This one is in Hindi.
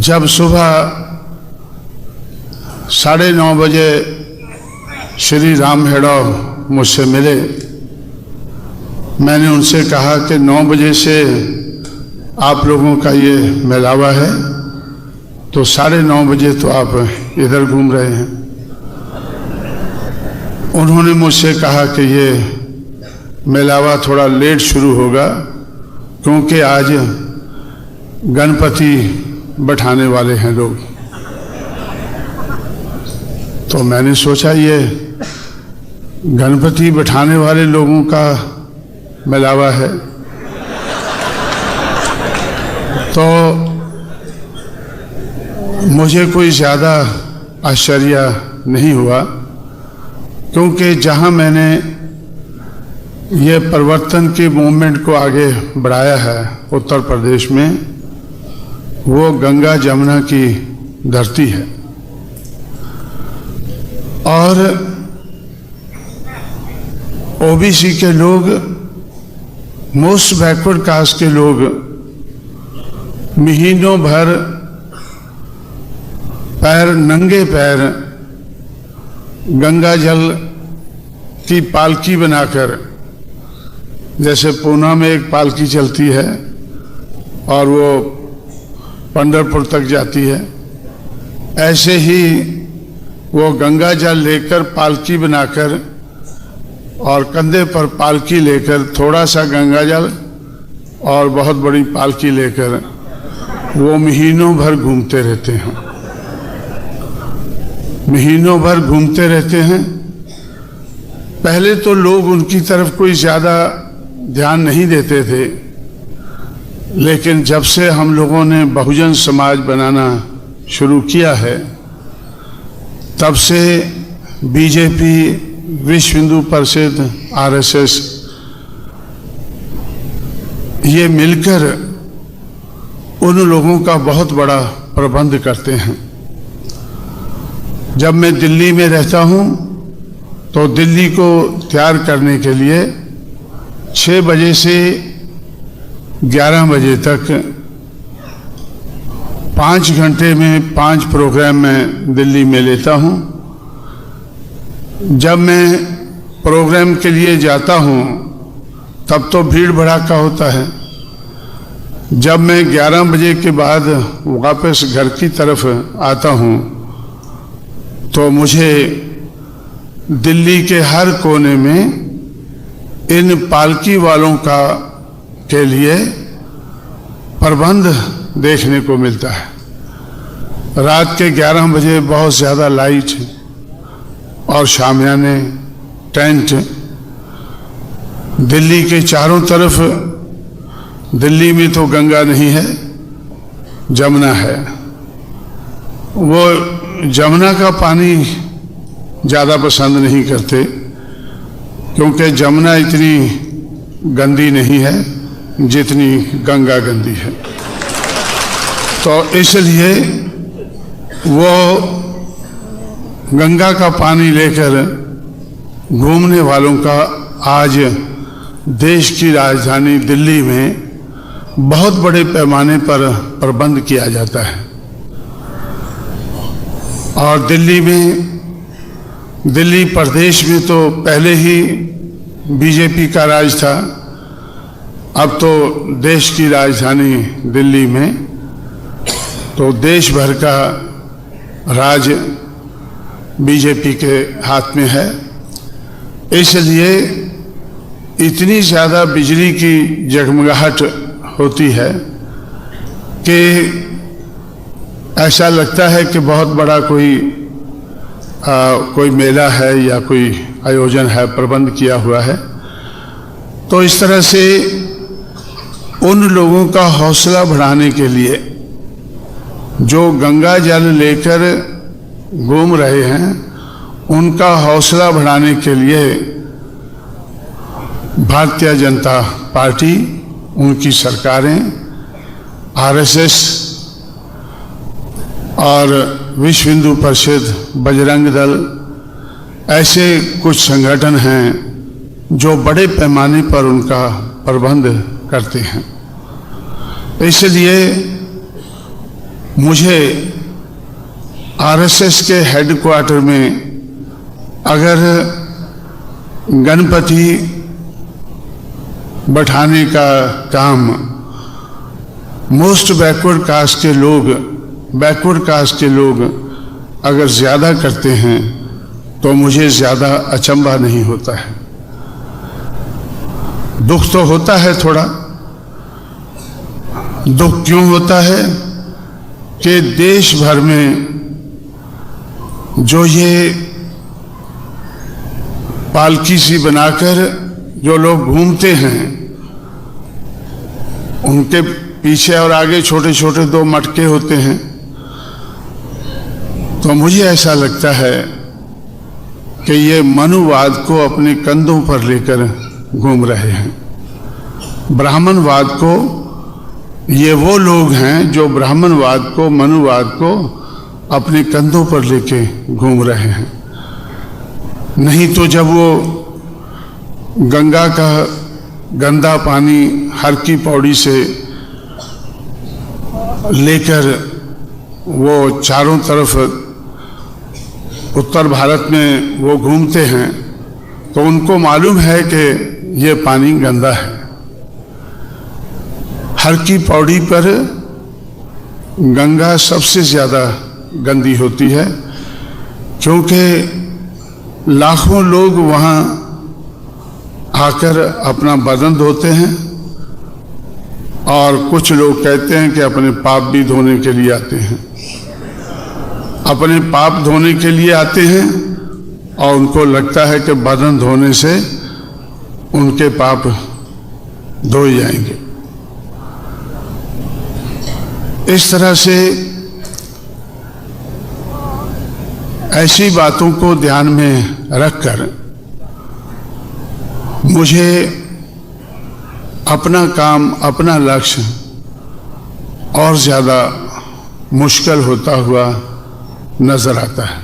जब सुबह 9:30 बजे श्री राम हेड़ो मुझसे मिले, मैंने उनसे कहा कि 9 बजे से आप लोगों का ये मेलावा है, तो 9:30 बजे तो आप इधर घूम रहे हैं। उन्होंने मुझसे कहा कि ये मेलावा थोड़ा लेट शुरू होगा क्योंकि आज गणपति बैठाने वाले हैं लोग। तो मैंने सोचा ये गणपति बैठाने वाले लोगों का मेलावा है, तो मुझे कोई ज़्यादा आश्चर्य नहीं हुआ, क्योंकि जहाँ मैंने ये परिवर्तन के मूवमेंट को आगे बढ़ाया है उत्तर प्रदेश में, वो गंगा जमुना की धरती है। और ओबीसी के लोग, मोस्ट बैकवर्ड कास्ट के लोग महीनों भर नंगे पैर गंगा जल की पालकी बनाकर, जैसे पूना में एक पालकी चलती है और वो पंढरपुर तक जाती है, ऐसे ही वो गंगा जल लेकर पालकी बनाकर और कंधे पर पालकी लेकर, थोड़ा सा गंगा जल और बहुत बड़ी पालकी लेकर वो महीनों भर घूमते रहते हैं, महीनों भर घूमते रहते हैं। पहले तो लोग उनकी तरफ कोई ज़्यादा ध्यान नहीं देते थे, लेकिन जब से हम लोगों ने बहुजन समाज बनाना शुरू किया है, तब से बीजेपी, विश्व हिंदू परिषद, आरएसएस ये मिलकर उन लोगों का बहुत बड़ा प्रबंध करते हैं। जब मैं दिल्ली में रहता हूँ तो दिल्ली को तैयार करने के लिए 6 बजे से 11 बजे तक 5 घंटे में 5 प्रोग्राम मैं दिल्ली में लेता हूँ। जब मैं प्रोग्राम के लिए जाता हूँ तब तो भीड़ भड़ाका होता है। जब मैं 11 बजे के बाद वापस घर की तरफ आता हूँ तो मुझे दिल्ली के हर कोने में इन पालकी वालों के लिए प्रबंध देखने को मिलता है। रात के 11 बजे बहुत ज़्यादा लाइट और शामियाने, टेंट दिल्ली के चारों तरफ। दिल्ली में तो गंगा नहीं है, जमुना है। वो जमुना का पानी ज़्यादा पसंद नहीं करते क्योंकि जमुना इतनी गंदी नहीं है जितनी गंगा गंदी है। तो इसलिए वो गंगा का पानी लेकर घूमने वालों का आज देश की राजधानी दिल्ली में बहुत बड़े पैमाने पर प्रबंध किया जाता है। और दिल्ली प्रदेश में तो पहले ही बीजेपी का राज था, अब तो देश की राजधानी दिल्ली में तो देश भर का राज बीजेपी के हाथ में है। इसलिए इतनी ज़्यादा बिजली की जगमगाहट होती है कि ऐसा लगता है कि बहुत बड़ा कोई मेला है या कोई आयोजन है, प्रबंध किया हुआ है। तो इस तरह से उन लोगों का हौसला बढ़ाने के लिए जो गंगा जल लेकर घूम रहे हैं, उनका हौसला बढ़ाने के लिए भारतीय जनता पार्टी, उनकी सरकारें, आरएसएस और विश्व हिंदू परिषद, बजरंग दल, ऐसे कुछ संगठन हैं जो बड़े पैमाने पर उनका प्रबंध करते हैं। इसलिए मुझे आरएसएस के हेडक्वार्टर में अगर गणपति बैठाने का काम मोस्ट बैकवर्ड कास्ट के लोग अगर ज़्यादा करते हैं तो मुझे ज़्यादा अचंभा नहीं होता है। दुख तो होता है थोड़ा। दुख क्यों होता है कि देश भर में जो ये पालकी सी बनाकर जो लोग घूमते हैं, उनके पीछे और आगे छोटे छोटे 2 मटके होते हैं। तो मुझे ऐसा लगता है कि ये मनुवाद को अपने कंधों पर लेकर घूम रहे हैं। ब्राह्मणवाद को, ये वो लोग हैं जो ब्राह्मणवाद को, मनुवाद को अपने कंधों पर लेके घूम रहे हैं। नहीं तो जब वो गंगा का गंदा पानी हर की पौड़ी से लेकर वो चारों तरफ उत्तर भारत में वो घूमते हैं, तो उनको मालूम है कि ये पानी गंदा है। हर की पौड़ी पर गंगा सबसे ज़्यादा गंदी होती है, क्योंकि लाखों लोग वहाँ आकर अपना बदन धोते हैं और कुछ लोग कहते हैं कि अपने पाप भी धोने के लिए आते हैं। अपने पाप धोने के लिए आते हैं और उनको लगता है कि बदन धोने से उनके पाप धोए जाएंगे। इस तरह से ऐसी बातों को ध्यान में रखकर मुझे अपना काम, अपना लक्ष्य और ज़्यादा मुश्किल होता हुआ नजर आता है।